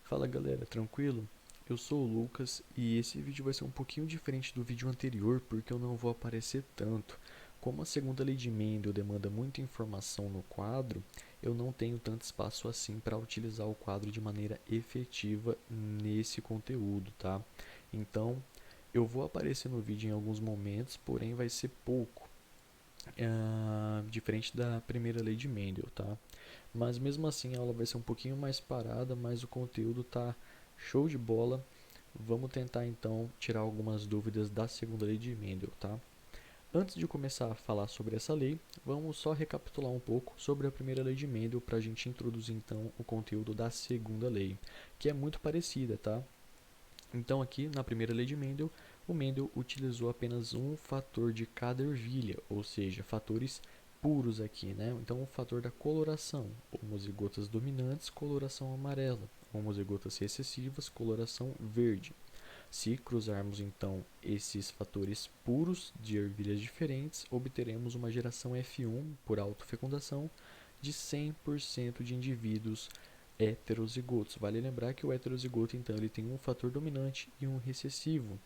Fala galera, tranquilo? Eu sou o Lucas e esse vídeo vai ser um pouquinho diferente do vídeo anterior porque eu não vou aparecer tanto. Como a segunda lei de Mendel demanda muita informação no quadro, eu não tenho tanto espaço assim para utilizar o quadro de maneira efetiva nesse conteúdo, tá? Então, eu vou aparecer no vídeo em alguns momentos, porém vai ser pouco, diferente da primeira lei de Mendel, tá? Mas mesmo assim a aula vai ser um pouquinho mais parada, mas o conteúdo tá show de bola. Vamos tentar então tirar algumas dúvidas da segunda lei de Mendel, tá? Antes de começar a falar sobre essa lei, vamos só recapitular um pouco sobre a primeira lei de Mendel para a gente introduzir então o conteúdo da segunda lei, que é muito parecida, tá? Então aqui na primeira lei de Mendel, o Mendel utilizou apenas um fator de cada ervilha, ou seja, fatores puros aqui, né? Então o fator da coloração, homozigotas dominantes, coloração amarela, homozigotas recessivas, coloração verde. Se cruzarmos então esses fatores puros de ervilhas diferentes, obteremos uma geração F1 por autofecundação de 100% de indivíduos heterozigotos. Vale lembrar que o heterozigoto então ele tem um fator dominante e um recessivo.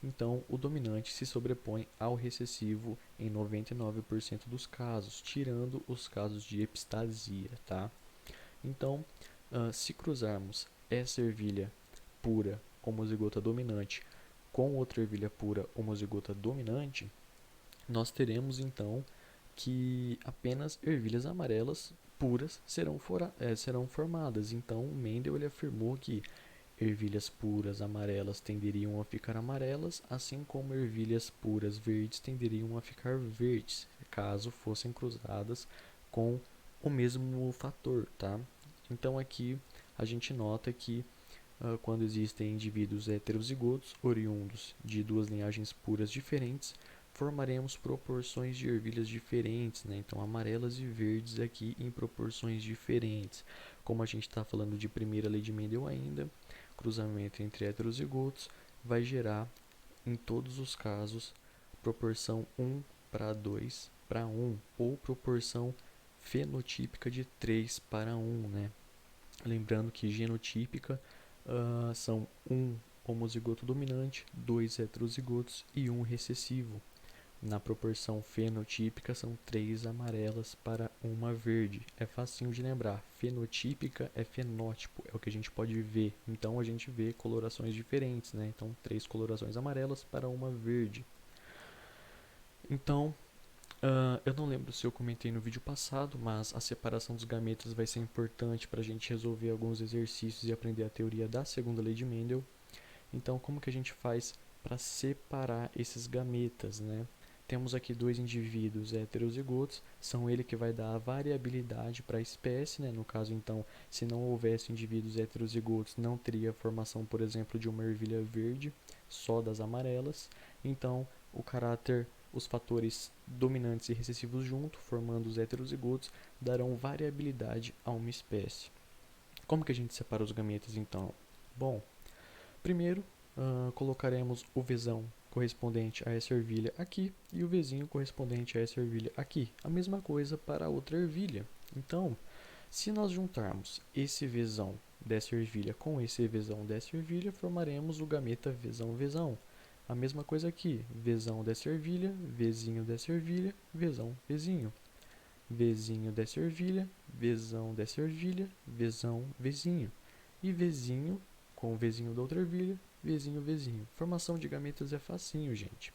Então, o dominante se sobrepõe ao recessivo em 99% dos casos, tirando os casos de epistasia, tá? Então, se cruzarmos essa ervilha pura homozigota dominante com outra ervilha pura homozigota dominante, nós teremos então que apenas ervilhas amarelas puras serão formadas. Então, Mendel ele afirmou que ervilhas puras amarelas tenderiam a ficar amarelas, assim como ervilhas puras verdes tenderiam a ficar verdes, caso fossem cruzadas com o mesmo fator, tá? Então aqui a gente nota que quando existem indivíduos heterozigotos oriundos de duas linhagens puras diferentes, formaremos proporções de ervilhas diferentes, né? Então amarelas e verdes aqui em proporções diferentes. Como a gente está falando de primeira lei de Mendel ainda, cruzamento entre heterozigotos vai gerar, em todos os casos, proporção 1 para 2 para 1, ou proporção fenotípica de 3 para 1, né? Lembrando que genotípica são um homozigoto dominante, dois heterozigotos e um recessivo. Na proporção fenotípica são 3 amarelas para uma verde. É facinho de lembrar. Fenotípica é fenótipo, é o que a gente pode ver. Então a gente vê colorações diferentes, né? Então 3 colorações amarelas para uma verde. Então, eu não lembro se eu comentei no vídeo passado, mas a separação dos gametas vai ser importante para a gente resolver alguns exercícios e aprender a teoria da segunda lei de Mendel. Então, como que a gente faz para separar esses gametas, né? Temos aqui dois indivíduos heterozigotos, são ele que vai dar a variabilidade para a espécie, né? No caso, então, se não houvesse indivíduos heterozigotos, não teria a formação, por exemplo, de uma ervilha verde, só das amarelas. Então, o caráter, os fatores dominantes e recessivos juntos, formando os heterozigotos, darão variabilidade a uma espécie. Como que a gente separa os gametas, então? Bom, primeiro, colocaremos o Vzão correspondente a essa ervilha aqui e o Vzinho correspondente a essa ervilha aqui. A mesma coisa para a outra ervilha. Então, se nós juntarmos esse Vzão dessa ervilha com esse Vzão dessa ervilha, formaremos o gameta Vzão-Vzão. A mesma coisa aqui, Vzão dessa ervilha, Vzinho dessa ervilha, Vzão, Vzinho. Vzinho dessa ervilha, Vzão dessa ervilha, Vzão, Vzinho. E Vzinho com o Vzinho da outra ervilha, Vzinho, Vzinho. Formação de gametas é facinho, gente.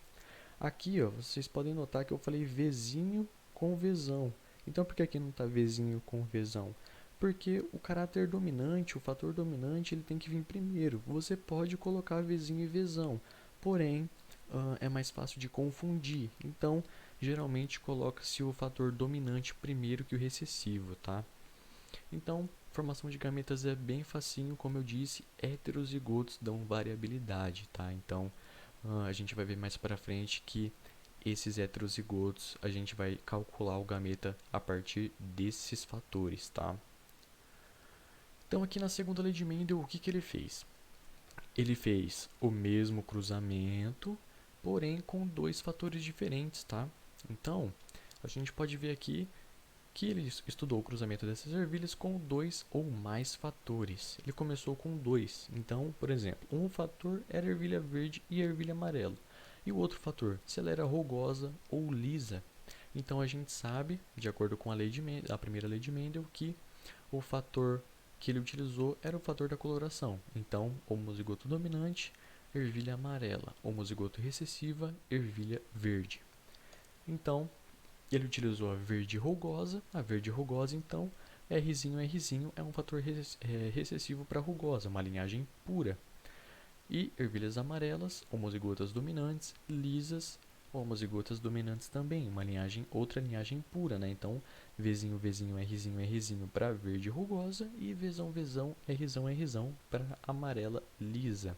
Aqui, ó, vocês podem notar que eu falei Vzinho com Vzão. Então, por que aqui não está Vzinho com Vzão? Porque o caráter dominante, o fator dominante, ele tem que vir primeiro. Você pode colocar Vzinho e Vzão, porém, é mais fácil de confundir. Então, geralmente coloca-se o fator dominante primeiro que o recessivo, tá? Então, formação de gametas é bem facinho, como eu disse, heterozigotos dão variabilidade, tá? Então, a gente vai ver mais para frente que esses heterozigotos a gente vai calcular o gameta a partir desses fatores, tá? Então, aqui na segunda lei de Mendel, o que que ele fez? Ele fez o mesmo cruzamento, porém com dois fatores diferentes, tá? Então, a gente pode ver aqui que ele estudou o cruzamento dessas ervilhas com 2 ou mais fatores. Ele começou com 2. Então, por exemplo, um fator era ervilha verde e ervilha amarela. E o outro fator, se ela era rugosa ou lisa. Então, a gente sabe, de acordo com a primeira lei de Mendel, que o fator que ele utilizou era o fator da coloração. Então, homozigoto dominante, ervilha amarela. Homozigoto recessiva, ervilha verde. Então, ele utilizou a verde rugosa. A verde rugosa, então, Rzinho é um fator recessivo para rugosa, uma linhagem pura. E ervilhas amarelas, homozigotas dominantes, lisas, homozigotas dominantes também, outra linhagem pura, né? Então, Vzinho, Rzinho para verde rugosa e Vzão, Rzão para amarela lisa.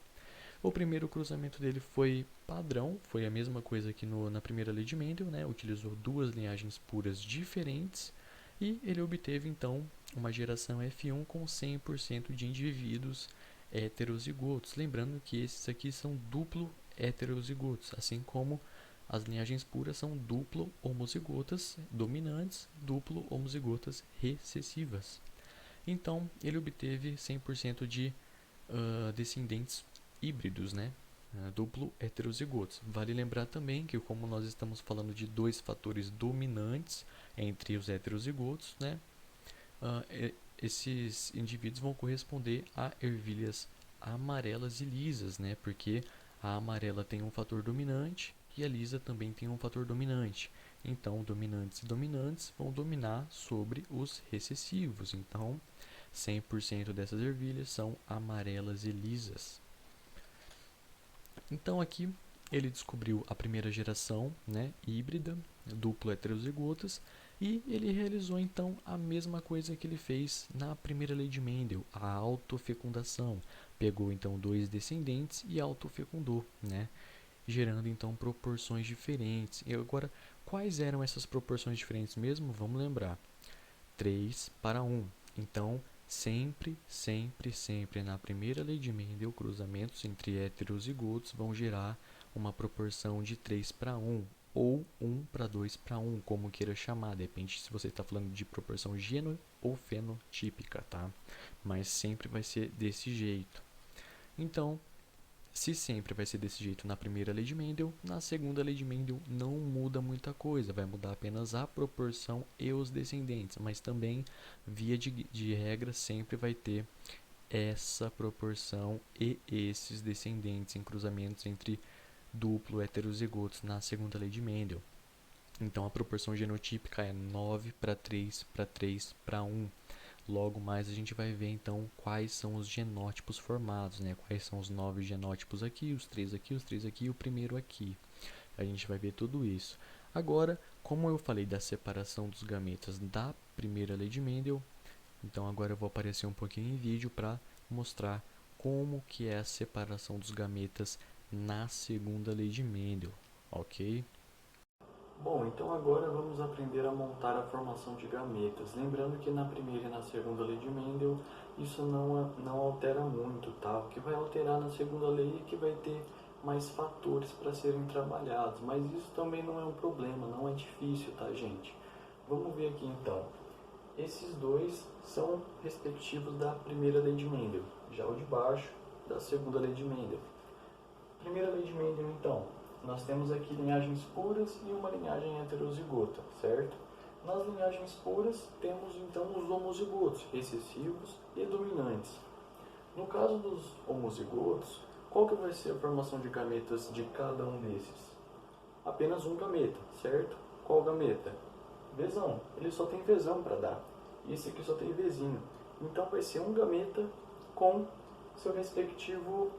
O primeiro cruzamento dele foi padrão, foi a mesma coisa que na primeira lei de Mendel, né? Utilizou duas linhagens puras diferentes e ele obteve então uma geração F1 com 100% de indivíduos heterozigotos. Lembrando que esses aqui são duplo heterozigotos, assim como as linhagens puras são duplo homozigotas dominantes, duplo homozigotas recessivas. Então, ele obteve 100% de descendentes híbridos, né? Duplo heterozigotos. Vale lembrar também que, como nós estamos falando de dois fatores dominantes entre os heterozigotos, né? Esses indivíduos vão corresponder a ervilhas amarelas e lisas, né? Porque a amarela tem um fator dominante e a lisa também tem um fator dominante. Então, dominantes e dominantes vão dominar sobre os recessivos. Então, 100% dessas ervilhas são amarelas e lisas. Então, aqui ele descobriu a primeira geração, né, híbrida, duplo heterozigotas, e ele realizou então a mesma coisa que ele fez na primeira lei de Mendel, a autofecundação. Pegou então dois descendentes e autofecundou, né, gerando então proporções diferentes. E agora, quais eram essas proporções diferentes mesmo? Vamos lembrar. 3 para 1. Então, sempre na primeira lei de Mendel, cruzamentos entre heterozigotos vão gerar uma proporção de 3 para 1 ou 1 para 2 para 1, como queira chamar, depende se você está falando de proporção geno ou fenotípica, tá? Mas sempre vai ser desse jeito. Então, se sempre vai ser desse jeito na primeira lei de Mendel, na segunda lei de Mendel não muda muita coisa, vai mudar apenas a proporção e os descendentes, mas também, via de regra, sempre vai ter essa proporção e esses descendentes em cruzamentos entre duplo heterozigotos na segunda lei de Mendel. Então a proporção genotípica é 9 para 3 para 3 para 1. Logo mais a gente vai ver então quais são os genótipos formados, né? Quais são os 9 genótipos aqui, os 3 aqui, os 3 aqui e o primeiro aqui. A gente vai ver tudo isso. Agora, como eu falei da separação dos gametas da primeira lei de Mendel, então agora eu vou aparecer um pouquinho em vídeo para mostrar como que é a separação dos gametas na segunda lei de Mendel, ok? Bom, então agora vamos aprender a montar a formação de gametas. Lembrando que na primeira e na segunda lei de Mendel isso não altera muito, tá? O que vai alterar na segunda lei é que vai ter mais fatores para serem trabalhados, mas isso também não é um problema, não é difícil, tá, gente? Vamos ver aqui então. Esses dois são respectivos da primeira lei de Mendel, já o de baixo da segunda lei de Mendel. Primeira lei de Mendel, então, nós temos aqui linhagens puras e uma linhagem heterozigota, certo? Nas linhagens puras, temos então os homozigotos, recessivos e dominantes. No caso dos homozigotos, qual que vai ser a formação de gametas de cada um desses? Apenas um gameta, certo? Qual gameta? Vzão. Ele só tem Vzão para dar. E esse aqui só tem Vzinho. Então vai ser um gameta com seu respectivo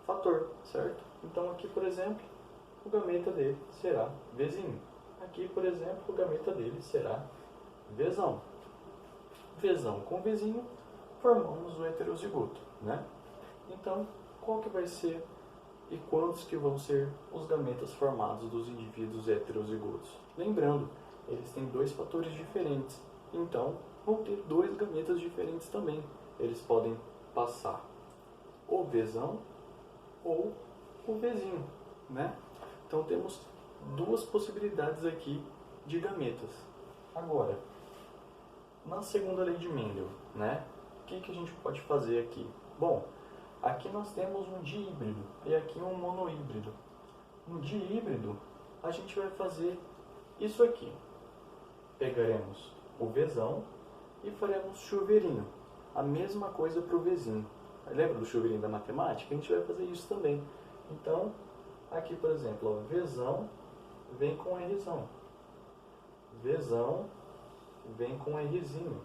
fator, certo? Então aqui, por exemplo, o gameta dele será Vzinho. Aqui, por exemplo, o gameta dele será Vzão. Vzão com Vzinho, formamos o heterozigoto, né? Então, qual que vai ser e quantos que vão ser os gametas formados dos indivíduos heterozigotos? Lembrando, eles têm dois fatores diferentes, então vão ter dois gametas diferentes também. Eles podem passar o Vzão ou o Vzinho, né? Então temos duas possibilidades aqui de gametas. Agora, Na segunda lei de Mendel, né? O que a gente pode fazer aqui? Bom, aqui nós temos um dihíbrido e aqui um monohíbrido. Um dihíbrido, a gente vai fazer isso aqui. Pegaremos o Vzão e faremos chuveirinho. A mesma coisa para o Vzinho. Lembra do chuveirinho da matemática? A gente vai fazer isso também. Então, aqui, por exemplo, ó, Vzão vem com Rzão. Vzão vem com Rzinho.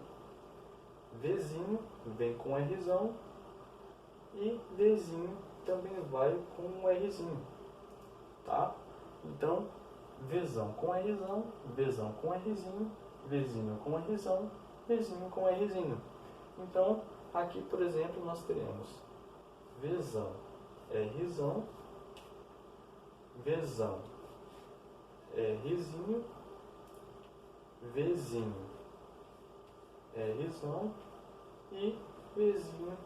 Vzinho vem com Rzão. E Vzinho também vai com um Rzinho. Tá? Então, Vzão com Rzão, Vzão com Rzinho, Vzinho com Rzão, Vzinho com Rzinho. Então, aqui, por exemplo, nós teremos Vzão Rzão, Vzão Rzinho, Vzinho Rzão e Vzinho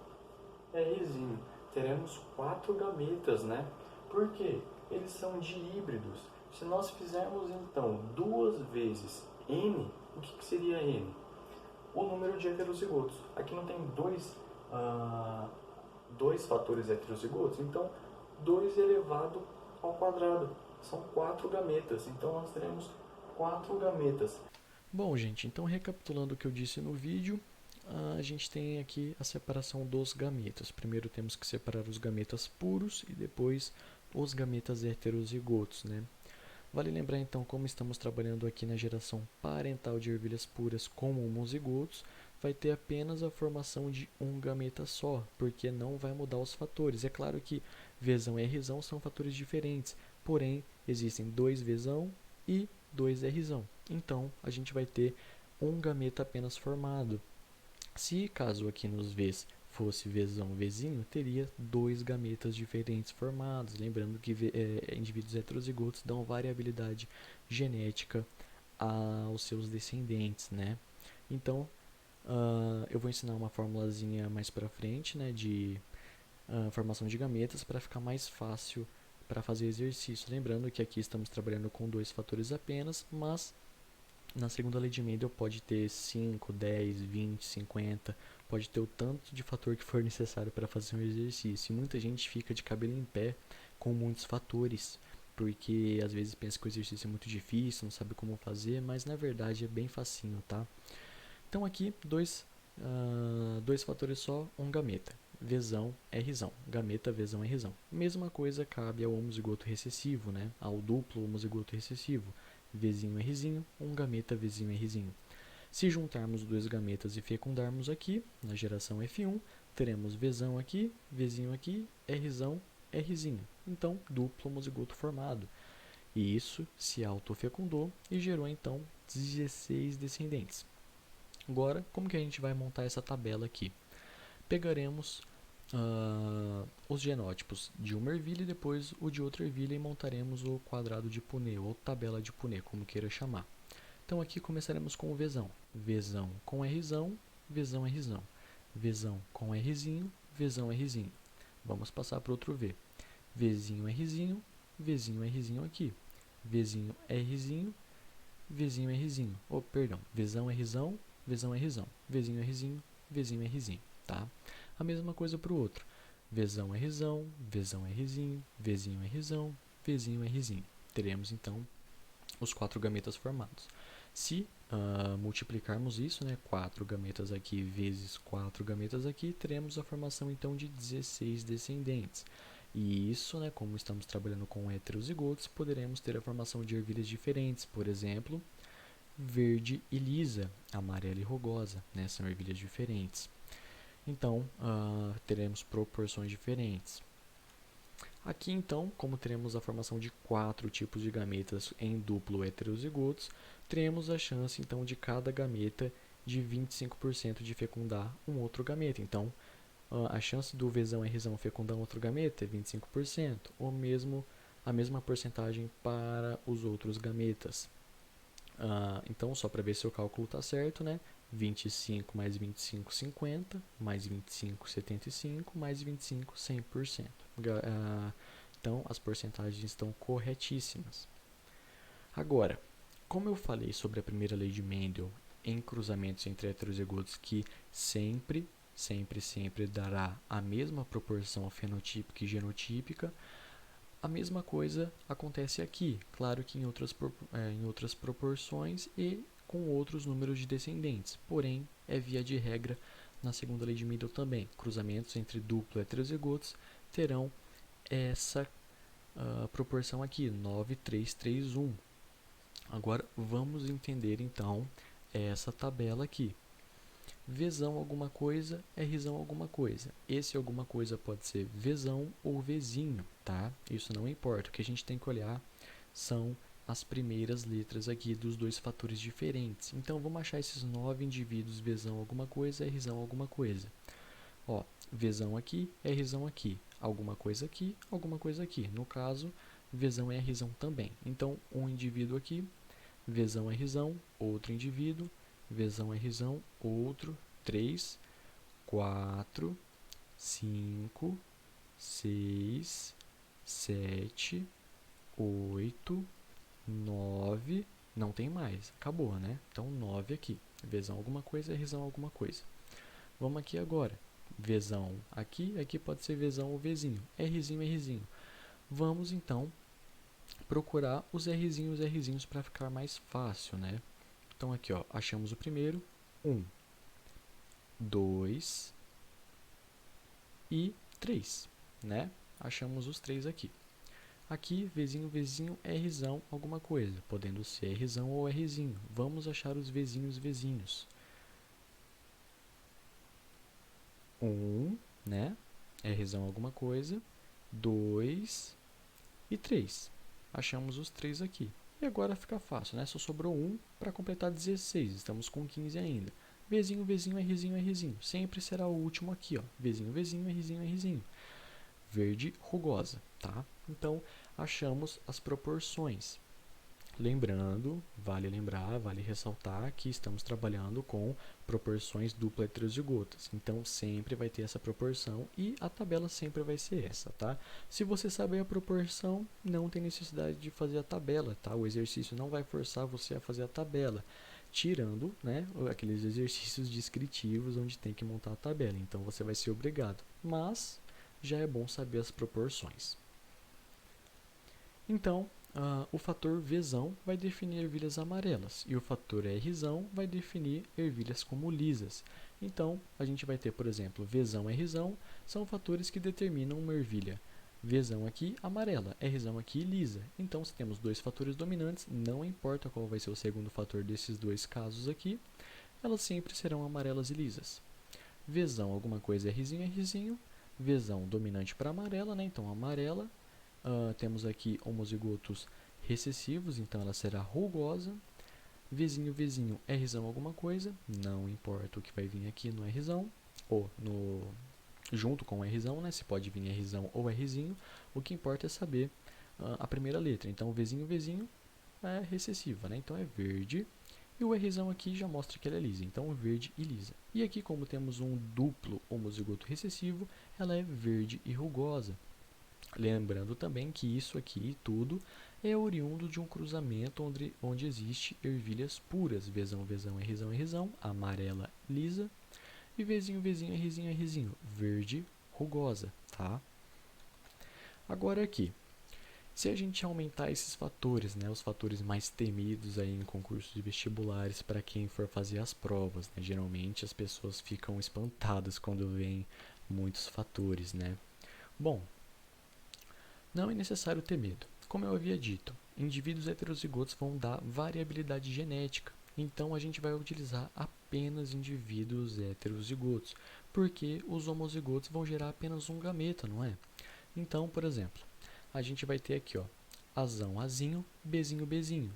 Rzinho. Teremos 4 gametas, né? Por quê? Eles são dihíbridos. Se nós fizermos, então, 2 vezes N, o que seria N? O número de heterozigotos. Aqui não tem dois fatores heterozigotos, então 2 elevado ao quadrado. São 4 gametas, então nós teremos 4 gametas. Bom, gente, então recapitulando o que eu disse no vídeo, a gente tem aqui a separação dos gametas. Primeiro temos que separar os gametas puros e depois os gametas heterozigotos, né? Vale lembrar então, como estamos trabalhando aqui na geração parental de ervilhas puras com homozigotos, vai ter apenas a formação de um gameta só, porque não vai mudar os fatores. É claro que Vzão e Rzão são fatores diferentes, porém existem 2 Vzão e 2 Rzão. Então a gente vai ter um gameta apenas formado. Se caso aqui nos Vs fosse Vzão Vzinho, teria 2 gametas diferentes formados. Lembrando que indivíduos heterozigotos dão variabilidade genética aos seus descendentes, né? Então, eu vou ensinar uma formulazinha mais para frente, né, de formação de gametas para ficar mais fácil para fazer exercício. Lembrando que aqui estamos trabalhando com 2 fatores apenas, mas na segunda lei de Mendel pode ter 5, 10, 20, 50, pode ter o tanto de fator que for necessário para fazer um exercício. E muita gente fica de cabelo em pé com muitos fatores, porque às vezes pensa que o exercício é muito difícil, não sabe como fazer, mas na verdade é bem facinho, tá? Então aqui, dois fatores só, um gameta. Vzão, Rzão. Gameta, Vzão, Rzão. Mesma coisa cabe ao homozigoto recessivo, né? Ao duplo homozigoto recessivo. Vzinho, Rzinho, um gameta, Vzinho, Rzinho. Se juntarmos 2 gametas e fecundarmos aqui, na geração F1, teremos Vzão aqui, Vzinho aqui, Rzão, Rzinho. Então, duplo homozigoto formado. E isso se autofecundou e gerou, então, 16 descendentes. Agora, como que a gente vai montar essa tabela aqui? Pegaremos os genótipos de uma ervilha e depois o de outra ervilha e montaremos o quadrado de Punnett, ou tabela de Punnett, como queira chamar. Então aqui começaremos com o Vzão. Vzão com Rzão, Vzão, Rzão. Vzão com Rzinho, Vzão, Rzinho. Vamos passar para outro V. Vzinho, Rzinho, Vzinho, Rzinho aqui. Vzinho, Rzinho, Vzinho, Rzinho. Oh, perdão. Vzão, Rzão, Vzão, Rzão. Vzinho, Rzinho, Vzinho, Rzinho. Tá? A mesma coisa para o outro. Vzão, Rzão, Vzão, Rzinho, Vzinho, Rzão, Vzinho, Rzinho. Teremos então os 4 gametas formados. Se multiplicarmos isso, né, 4 gametas aqui vezes 4 gametas aqui, teremos a formação então de 16 descendentes. E isso, né, como estamos trabalhando com heterozigotos, poderemos ter a formação de ervilhas diferentes, por exemplo, verde e lisa, amarela e rugosa, né, são ervilhas diferentes. Então, teremos proporções diferentes. Aqui, então, como teremos a formação de 4 tipos de gametas em duplo heterozigotos, teremos a chance, então, de cada gameta de 25% de fecundar um outro gameta. Então, a chance do Vzão e Rzão fecundar um outro gameta é 25%, ou mesmo a mesma porcentagem para os outros gametas. Então, só para ver se o cálculo está certo, né? 25 mais 25, 50, mais 25, 75, mais 25, 100%. Então, as porcentagens estão corretíssimas. Agora, como eu falei sobre a primeira lei de Mendel em cruzamentos entre heterozigotos que sempre dará a mesma proporção fenotípica e genotípica. A mesma coisa acontece aqui, claro que em outras proporções e com outros números de descendentes, porém é via de regra na segunda lei de Mendel também. Cruzamentos entre duplo heterozigotos terão essa proporção aqui, 9, 3, 3, 1. Agora vamos entender então essa tabela aqui. Vzão alguma coisa, Rzão alguma coisa. Esse alguma coisa pode ser Vzão ou Vzinho, tá? Isso não importa. O que a gente tem que olhar são as primeiras letras aqui dos dois fatores diferentes. Então, vamos achar esses 9 indivíduos Vzão alguma coisa, Rzão alguma coisa. Ó, Vzão aqui, Rzão aqui. Alguma coisa aqui, alguma coisa aqui. No caso, Vzão e Rzão também. Então, um indivíduo aqui, Vzão, Rzão, outro indivíduo, Vzão, Rzão, outro, 3, 4, 5, 6, 7, 8, 9, não tem mais, acabou, né? Então, 9 aqui, Vzão alguma coisa, Rzão alguma coisa. Vamos aqui agora, Vzão aqui, aqui pode ser Vzão ou Vzinho, Rzinho, Rzinho. Vamos, então, procurar os Rzinhos para ficar mais fácil, né? Então, aqui, ó, achamos o primeiro, 1, 2 e 3, né? Achamos os 3 aqui. Aqui, Vzinho, Rzão, alguma coisa, podendo ser Rzão ou Rzinho. Vamos achar os Vzinhos. 1, né? Rzão, alguma coisa, 2 e 3. Achamos os 3 aqui. E agora fica fácil, né? Só sobrou 1 para completar 16. Estamos com 15 ainda. Vzinho, Rzinho. Sempre será o último aqui, ó. Vzinho, Rzinho. Verde rugosa, tá? Então, achamos as proporções. Lembrando, vale lembrar, vale ressaltar que estamos trabalhando com proporções dupla heterozigotas. Então, sempre vai ter essa proporção e a tabela sempre vai ser essa, tá? Se você saber a proporção, não tem necessidade de fazer a tabela, tá? O exercício não vai forçar você a fazer a tabela, tirando, né, aqueles exercícios descritivos onde tem que montar a tabela. Então, você vai ser obrigado, mas já é bom saber as proporções. Então, o fator Vzão vai definir ervilhas amarelas e o fator Rzão vai definir ervilhas como lisas. Então, a gente vai ter, por exemplo, Vzão e Rzão são fatores que determinam uma ervilha. Vzão aqui amarela, Rzão aqui lisa. Então, se temos dois fatores dominantes, não importa qual vai ser o segundo fator desses dois casos aqui, elas sempre serão amarelas e lisas. Vzão alguma coisa Rzinho, Vzão dominante para amarela, né? Então amarela. Temos aqui homozigotos recessivos, então ela será rugosa. Vzinho, Rzão alguma coisa, não importa o que vai vir aqui no Rzão, ou junto com o Rzão, né? Se pode vir Rzão ou Rzinho, o que importa é saber a primeira letra. Então Vzinho é recessiva, né? Então é verde. E o Rzão aqui já mostra que ela é lisa, então verde e lisa. E aqui, como temos um duplo homozigoto recessivo, ela é verde e rugosa. Lembrando também que isso aqui tudo é oriundo de um cruzamento onde existe ervilhas puras, Vzão, Rzão, amarela, lisa, e Vzinho, Rzinho, verde, rugosa, tá? Agora aqui, se a gente aumentar esses fatores, né, os fatores mais temidos aí em concursos de vestibulares para quem for fazer as provas, né, geralmente as pessoas ficam espantadas quando veem muitos fatores, né? Bom, não é necessário ter medo. Como eu havia dito, indivíduos heterozigotos vão dar variabilidade genética. Então, a gente vai utilizar apenas indivíduos heterozigotos, porque os homozigotos vão gerar apenas um gameta, não é? Então, por exemplo, a gente vai ter aqui, ó, Azão, Azinho, Bzinho.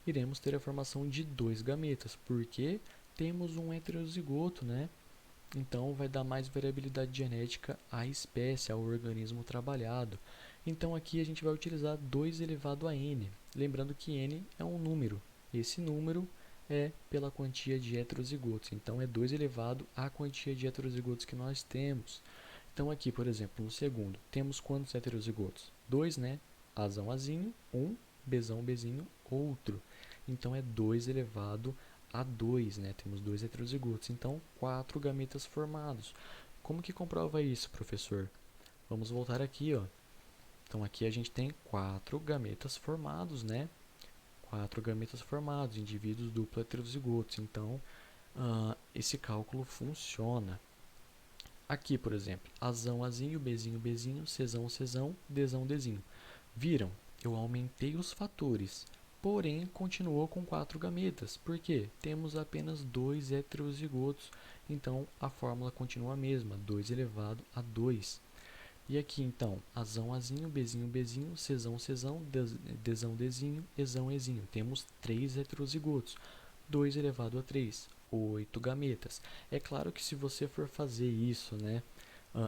Iremos ter a formação de dois gametas, porque temos um heterozigoto, né? Então, vai dar mais variabilidade genética à espécie, ao organismo trabalhado. Então, aqui a gente vai utilizar 2 elevado a n. Lembrando que n é um número. Esse número é pela quantia de heterozigotos. Então, é 2 elevado à quantia de heterozigotos que nós temos. Então, aqui, por exemplo, no segundo, temos quantos heterozigotos? 2, né? Azão, Azinho, 1, Bzinho, outro. Então, é 2 elevado a 2, né? Temos 2 heterozigotos, então 4 gametas formados. Como que comprova isso, professor? Vamos voltar aqui, ó. Então aqui a gente tem 4 gametas formados, né? 4 gametas formados, indivíduos duplo heterozigotos. Então, esse cálculo funciona. Aqui, por exemplo, Azão, Azinho, Bzinho, Bzinho, Czão, Czão, Dzão, Dzinho. Viram? Eu aumentei os fatores, porém continuou com 4 gametas. Por quê? Temos apenas 2 heterozigotos, então a fórmula continua a mesma, 2 elevado a 2. E aqui, então, Azão, Azinho, Bzinho, Bzinho, Czão, Czão, Dzão, Dzinho, Ezão, Ezinho. Temos 3 heterozigotos, 2 elevado a 3, 8 gametas. É claro que se você for fazer isso, né,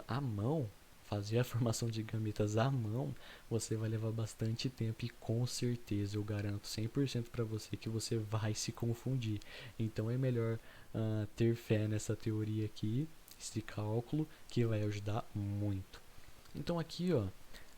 à mão, fazer a formação de gametas à mão, você vai levar bastante tempo e com certeza eu garanto 100% para você que você vai se confundir. Então é melhor ter fé nessa teoria aqui, esse cálculo, que vai ajudar muito. Então aqui, ó,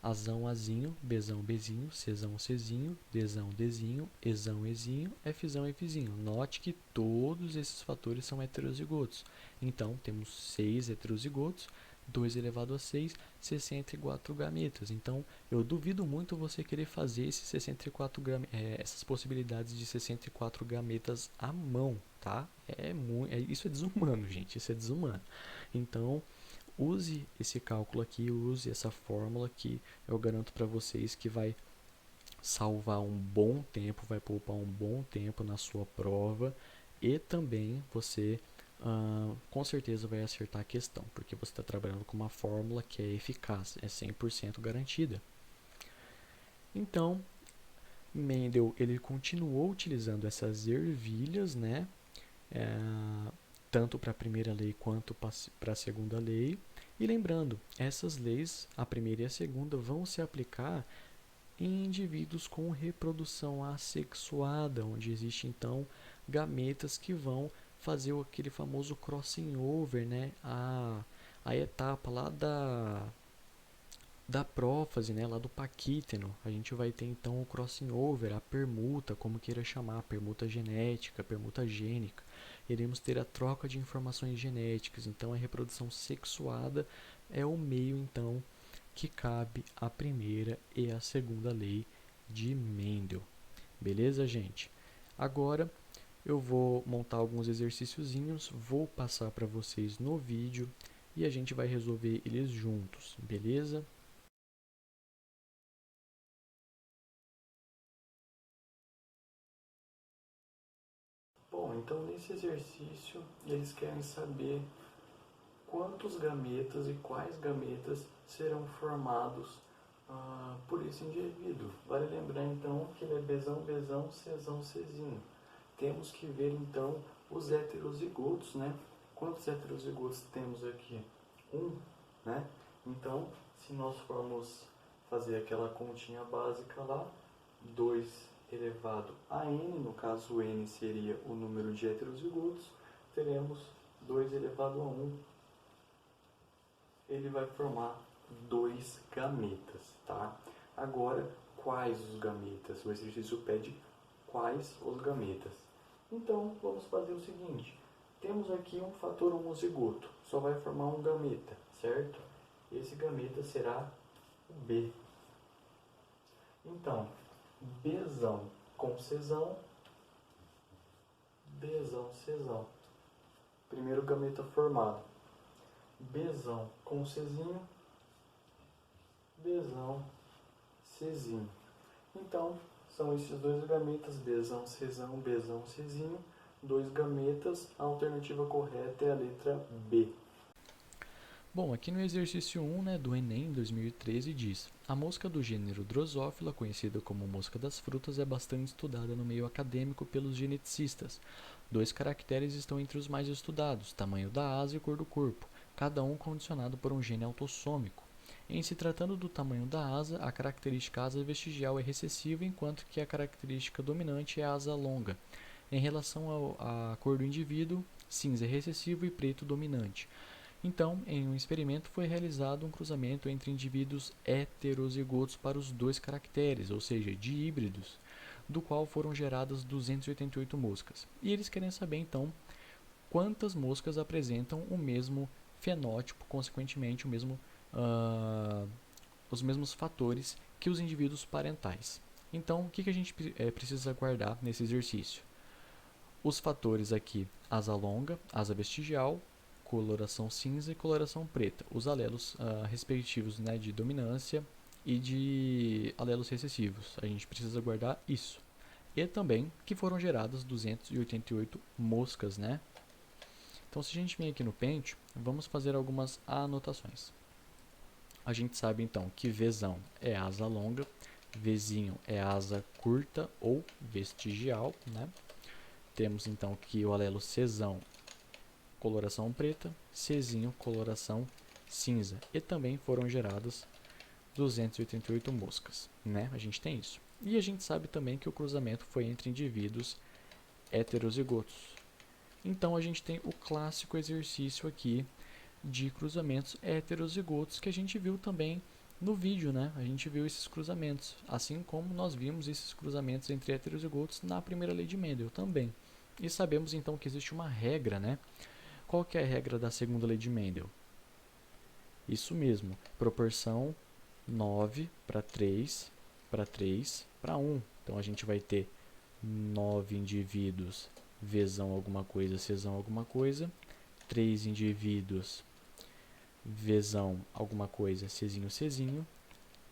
Azão, Azinho, Bzão, Bzinho, Czão, Czinho, Dzão, Dzinho, Ezão, Ezinho, Fzão, Fzinho. Note que todos esses fatores são heterozigotos. Então, temos 6 heterozigotos, 2 elevado a 6, 64 gametas. Então, eu duvido muito você querer fazer esses 64 essas possibilidades de 64 gametas à mão, tá? Isso é desumano, gente, isso é desumano. Então, use esse cálculo aqui, use essa fórmula que eu garanto para vocês que vai salvar um bom tempo, vai poupar um bom tempo na sua prova e também você com certeza vai acertar a questão, porque você está trabalhando com uma fórmula que é eficaz, é 100% garantida. Então, Mendel ele continuou utilizando essas ervilhas, né? Tanto para a primeira lei quanto para a segunda lei. E lembrando, essas leis, a primeira e a segunda, vão se aplicar em indivíduos com reprodução assexuada, onde existe então gametas que vão fazer aquele famoso crossing over, né? A etapa lá da prófase, né? Lá do paquíteno. A gente vai ter então o crossing over, a permuta, como queira chamar, permuta genética, permuta gênica. Iremos ter a troca de informações genéticas, então a reprodução sexuada é o meio então que cabe a primeira e a segunda lei de Mendel. Beleza, gente? Agora eu vou montar alguns exercíciozinhos, vou passar para vocês no vídeo e a gente vai resolver eles juntos, beleza? Bom, então nesse exercício eles querem saber quantos gametas e quais gametas serão formados por esse indivíduo. Vale lembrar então que ele é Bzão, Bzão, Czão, Czinho. Temos que ver então os heterozigotos, né? Quantos heterozigotos temos aqui? 1, né? Então, se nós formos fazer aquela continha básica lá, 2 elevado a n, no caso n seria o número de heterozigotos, teremos 2 elevado a 1, ele vai formar 2 gametas, tá? Agora, quais os gametas? O exercício pede quais os gametas. Então, vamos fazer o seguinte, temos aqui um fator homozigoto, só vai formar um gameta, certo? Esse gameta será o B. Então, Bzão com Czão, Bzão, Czão. Primeiro gameta formado. Bzão com Czinho, Bzão, Czinho. Então, são esses dois gametas, Bzão, Czão, Bzão, Czinho. 2 gametas, a alternativa correta é a letra B. Bom, aqui no exercício 1, né, do Enem 2013 diz: a mosca do gênero Drosophila, conhecida como mosca das frutas, é bastante estudada no meio acadêmico pelos geneticistas. 2 caracteres estão entre os mais estudados: tamanho da asa e cor do corpo, cada um condicionado por um gene autossômico. Em se tratando do tamanho da asa, a característica asa vestigial é recessiva, enquanto que a característica dominante é a asa longa. Em relação à cor do indivíduo, cinza é recessivo e preto dominante. Então, em um experimento foi realizado um cruzamento entre indivíduos heterozigotos para os 2 caracteres, ou seja, de híbridos. do qual foram geradas 288 moscas. E eles querem saber, então, quantas moscas apresentam o mesmo fenótipo, consequentemente, os mesmos fatores que os indivíduos parentais. Então, o que a gente precisa guardar nesse exercício? Os fatores aqui, asa longa, asa vestigial, coloração cinza e coloração preta. Os alelos respectivos, né, de dominância e de alelos recessivos. A gente precisa guardar isso. E também que foram geradas 288 moscas, né? Então, se a gente vem aqui no pente, vamos fazer algumas anotações. A gente sabe, então, que Vzão é asa longa, Vzinho é asa curta ou vestigial, né? Temos, então, que o alelo Czão, coloração preta, Czinho, coloração cinza. E também foram geradas 288 moscas, né? A gente tem isso. E a gente sabe também que o cruzamento foi entre indivíduos heterozigotos. Então, a gente tem o clássico exercício aqui de cruzamentos heterozigotos que a gente viu também no vídeo, né? A gente viu esses cruzamentos, assim como nós vimos esses cruzamentos entre heterozigotos na primeira lei de Mendel também. E sabemos então que existe uma regra, né? Qual que é a regra da segunda lei de Mendel? Isso mesmo, proporção 9 para 3 para 3 para 1. Então a gente vai ter 9 indivíduos Vzão alguma coisa, Czão alguma coisa, 3 indivíduos Vzão alguma coisa, Czinho, Czinho,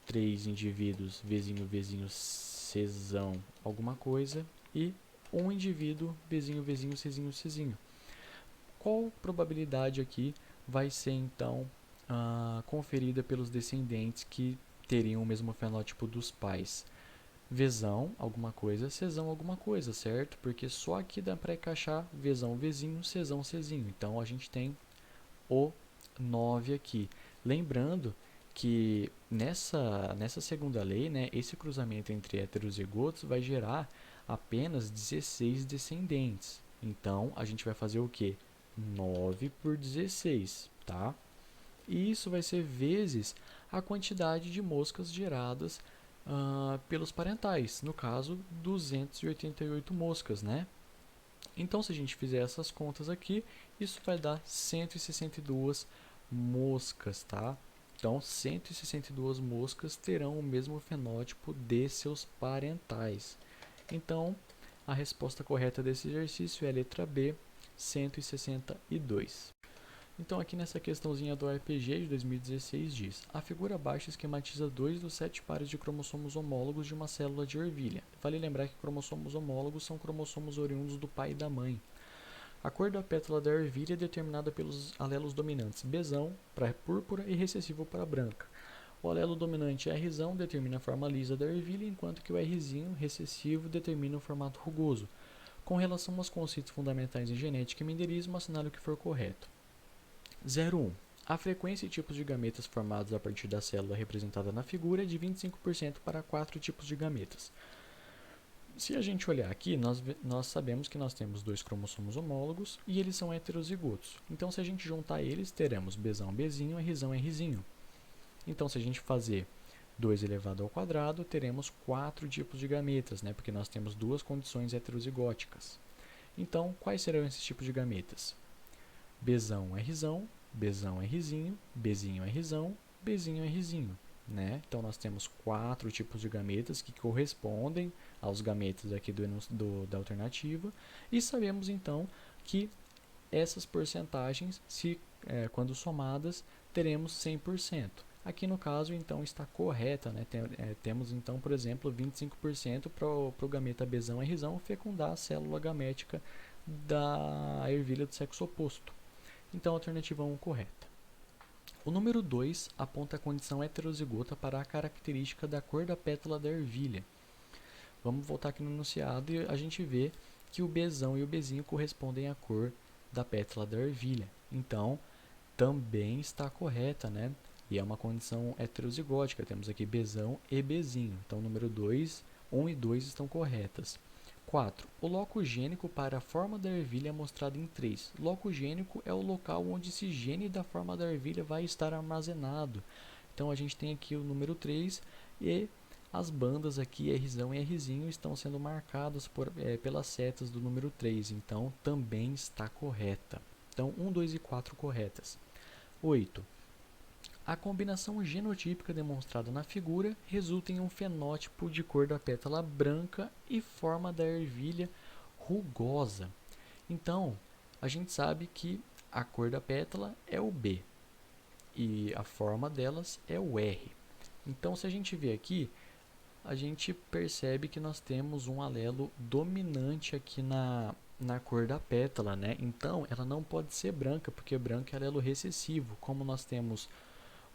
3 indivíduos Vzinho, Vzinho, Czão alguma coisa e um indivíduo Vzinho, Vzinho, Czinho, Czinho. Qual probabilidade aqui vai ser então conferida pelos descendentes que teriam o mesmo fenótipo dos pais? Vzão alguma coisa, Czão alguma coisa, certo? Porque só aqui dá para encaixar Vzão, Vzinho, Czão, Czinho. Então a gente tem o 9 aqui. Lembrando que nessa segunda lei, né, esse cruzamento entre heterozigotos vai gerar apenas 16 descendentes. Então, a gente vai fazer o quê? 9 por 16, tá? E isso vai ser vezes a quantidade de moscas geradas pelos parentais. No caso, 288 moscas, né? Então, se a gente fizer essas contas aqui, isso vai dar 162 moscas, tá? Então, 162 moscas terão o mesmo fenótipo de seus parentais. Então, a resposta correta desse exercício é a letra B, 162. Então, aqui nessa questãozinha do RPG de 2016 diz: a figura abaixo esquematiza 2 dos 7 pares de cromossomos homólogos de uma célula de ervilha. Vale lembrar que cromossomos homólogos são cromossomos oriundos do pai e da mãe. A cor da pétala da ervilha é determinada pelos alelos dominantes Bzão para púrpura e recessivo para branca. O alelo dominante Rzão determina a forma lisa da ervilha, enquanto que o Rzinho recessivo determina o formato rugoso. Com relação aos conceitos fundamentais em genética e mendeliismo, assinale o que for correto. 01. A frequência e tipos de gametas formados a partir da célula representada na figura é de 25% para 4 tipos de gametas. Se a gente olhar aqui, nós sabemos que nós temos 2 cromossomos homólogos e eles são heterozigotos. Então, se a gente juntar eles, teremos Bzão, Bzinho, Rzão, Rzinho. Então, se a gente fazer 2 elevado ao quadrado, teremos 4 tipos de gametas, né? Porque nós temos 2 condições heterozigóticas. Então, quais serão esses tipos de gametas? Bzão, Rzão, Bzão, Rzinho, Bzinho, Rzão, Bzinho, Rzinho. Né? Então, nós temos 4 tipos de gametas que correspondem aos gametas aqui da alternativa. E sabemos, então, que essas porcentagens, quando somadas, teremos 100%. Aqui no caso, então, está correta, né? Temos, então, por exemplo, 25% para o gameta Bzão, Rzão fecundar a célula gamética da ervilha do sexo oposto. Então, a alternativa 1 correta. O número 2 aponta a condição heterozigota para a característica da cor da pétala da ervilha. Vamos voltar aqui no enunciado e a gente vê que o Bzão e o Bzinho correspondem à cor da pétala da ervilha. Então, também está correta, né? E é uma condição heterozigótica. Temos aqui Bzão e Bzinho. Então, número 2, 1 e 2 estão corretas. 4. O loco gênico para a forma da ervilha é mostrado em 3. Loco gênico é o local onde esse gene da forma da ervilha vai estar armazenado. Então, a gente tem aqui o número 3 e As bandas aqui, Rzão e Rzinho, estão sendo marcadas pelas setas do número 3, então também está correta. Então, 1, 2 e 4 corretas. 8. A combinação genotípica demonstrada na figura resulta em um fenótipo de cor da pétala branca e forma da ervilha rugosa. Então, a gente sabe que a cor da pétala é o B e a forma delas é o R. Então, se a gente ver aqui, a gente percebe que nós temos um alelo dominante aqui na cor da pétala, né? Então, ela não pode ser branca, porque branca é alelo recessivo. Como nós temos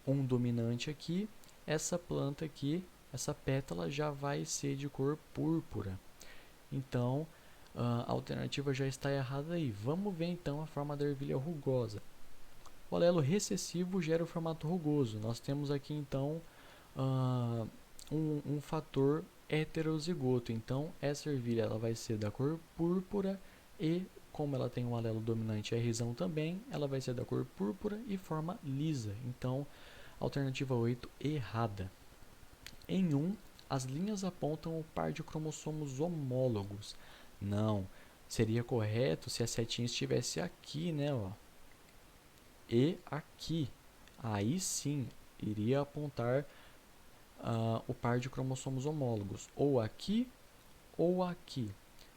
um dominante aqui, essa planta aqui, essa pétala já vai ser de cor púrpura. Então, a alternativa já está errada aí. Vamos ver então a forma da ervilha rugosa. O alelo recessivo gera o formato rugoso. Nós temos aqui então um fator heterozigoto. Então, essa ervilha ela vai ser da cor púrpura e, como ela tem um alelo dominante Rzão também, ela vai ser da cor púrpura e forma lisa. Então, alternativa 8, errada. Em 1, as linhas apontam o par de cromossomos homólogos. Não, seria correto se a setinha estivesse aqui, né? Ó. E aqui. Aí sim, iria apontar o par de cromossomos homólogos. Ou aqui, ou aqui.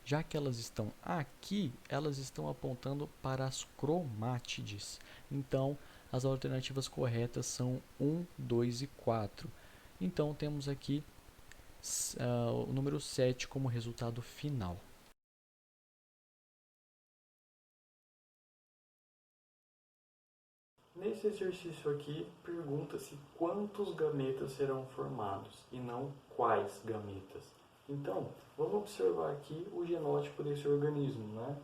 Já que elas estão aqui, elas estão apontando para as cromátides. Então, as alternativas corretas são 1, 2 e 4. Então, temos aqui o número 7 como resultado final. Nesse exercício aqui, pergunta-se quantos gametas serão formados e não quais gametas. Então, vamos observar aqui o genótipo desse organismo, né?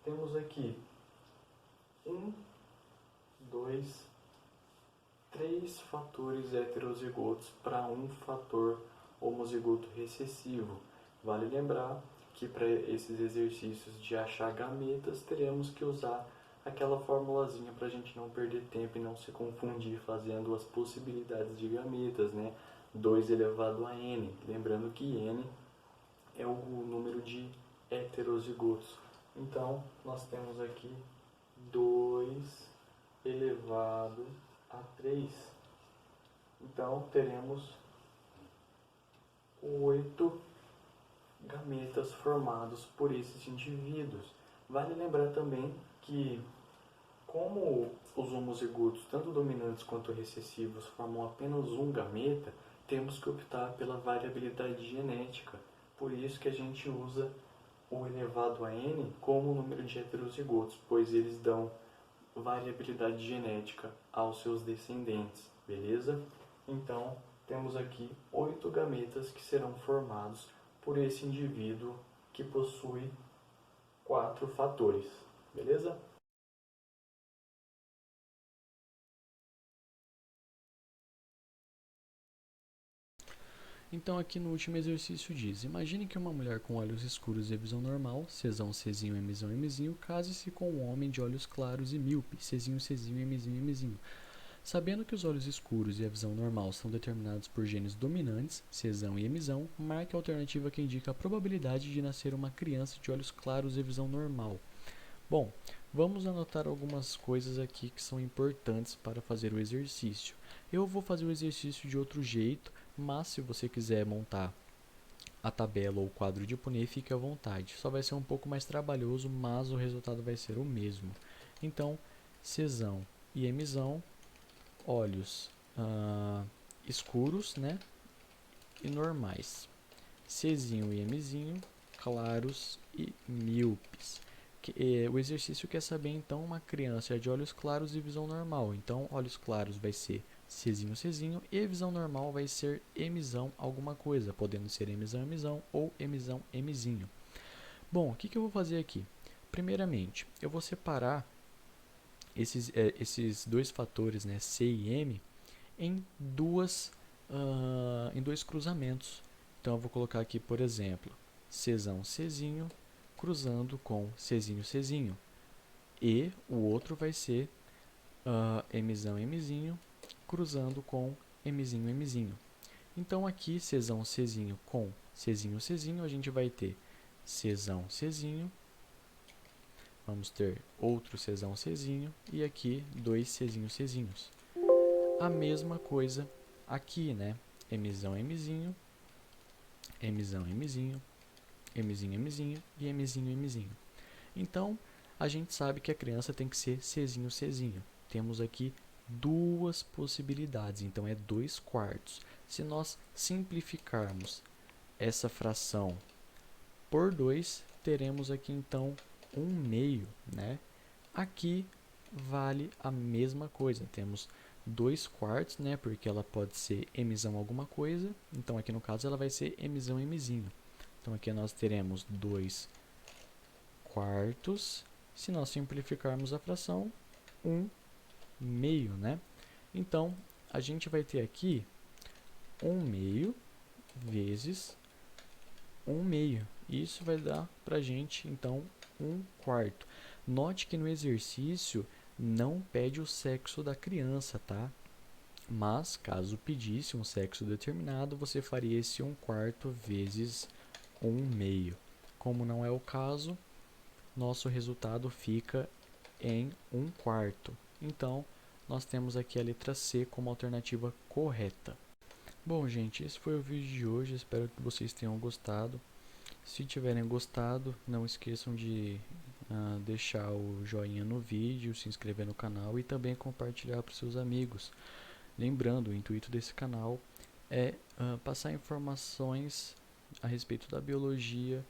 Temos aqui 1, 2, 3 fatores heterozigotos para um fator homozigoto recessivo. Vale lembrar que para esses exercícios de achar gametas, teremos que usar aquela formulazinha para a gente não perder tempo e não se confundir fazendo as possibilidades de gametas, né? 2 elevado a n, lembrando que n é o número de heterozigotos. Então, nós temos aqui 2 elevado a 3. Então, teremos 8 gametas formados por esses indivíduos. Vale lembrar também que, como os homozigotos, tanto dominantes quanto recessivos, formam apenas um gameta, temos que optar pela variabilidade genética. Por isso que a gente usa o elevado a n como número de heterozigotos, pois eles dão variabilidade genética aos seus descendentes, beleza? Então, temos aqui 8 gametas que serão formados por esse indivíduo que possui 4 fatores, beleza? Então, aqui no último exercício diz: imagine que uma mulher com olhos escuros e visão normal, Czão, Czinho, Mzão, Mzinho, case-se com um homem de olhos claros e míope, Czinho, Czinho, Mzinho, Mzinho. Sabendo que os olhos escuros e a visão normal são determinados por genes dominantes, Czão e Mzão, marque a alternativa que indica a probabilidade de nascer uma criança de olhos claros e visão normal. Bom, vamos anotar algumas coisas aqui que são importantes para fazer o exercício. Eu vou fazer o exercício de outro jeito, mas se você quiser montar a tabela ou o quadro de Punnett, fique à vontade. Só vai ser um pouco mais trabalhoso, mas o resultado vai ser o mesmo. Então, Czão e Mzão, olhos escuros, né, e normais. Czinho e Mzinho, claros e míopes. O exercício quer saber, então, uma criança de olhos claros e visão normal. Então, olhos claros vai ser Czinho, Czinho, e visão normal vai ser Mzão alguma coisa, podendo ser Mzão, Mzão ou Mzão, Mzinho. Bom, o que eu vou fazer aqui? Primeiramente, eu vou separar esses dois fatores, né, C e M, em dois cruzamentos. Então, eu vou colocar aqui, por exemplo, Czão, Czinho, cruzando com Czinho, Czinho. E o outro vai ser Mzão, Mzinho, cruzando com Mzinho, Mzinho. Então aqui, Czão, Czinho com Czinho, Czinho, a gente vai ter Czão, Czinho. Vamos ter outro Czão, Czinho e aqui 2 Czinho, Czinhos. A mesma coisa aqui, né? Mzão, Mzinho, Mzão, Mzinho, Mzinho, Mzinho e Mzinho, Mzinho. Então, a gente sabe que a criança tem que ser Czinho, Czinho. Temos aqui duas possibilidades, então é 2/4. Se nós simplificarmos essa fração por 2, teremos aqui então 1/2, né? Aqui vale a mesma coisa, temos 2/4, né? Porque ela pode ser mzão alguma coisa, então aqui no caso ela vai ser mzão, mzinho. Então aqui nós teremos 2/4. Se nós simplificarmos a fração, 1/2, né? Então, a gente vai ter aqui 1/2 vezes 1/2. Isso vai dar para a gente, então, 1/4. Note que no exercício não pede o sexo da criança, tá? Mas, caso pedisse um sexo determinado, você faria esse 1/4 vezes 1/2. Como não é o caso, nosso resultado fica em 1/4. Então, nós temos aqui a letra C como alternativa correta. Bom, gente, esse foi o vídeo de hoje. Espero que vocês tenham gostado. Se tiverem gostado, não esqueçam de deixar o joinha no vídeo, se inscrever no canal e também compartilhar para os seus amigos. Lembrando, o intuito desse canal é passar informações a respeito da biologia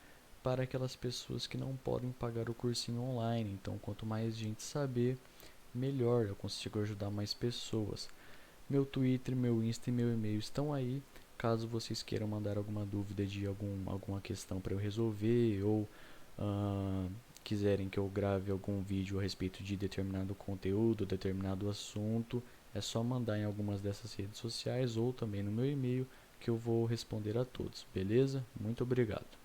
para aquelas pessoas que não podem pagar o cursinho online. Então, quanto mais gente saber, melhor, eu consigo ajudar mais pessoas. Meu Twitter, meu Insta e meu e-mail estão aí. Caso vocês queiram mandar alguma dúvida de alguma questão para eu resolver ou quiserem que eu grave algum vídeo a respeito de determinado conteúdo, determinado assunto, é só mandar em algumas dessas redes sociais ou também no meu e-mail que eu vou responder a todos, beleza? Muito obrigado.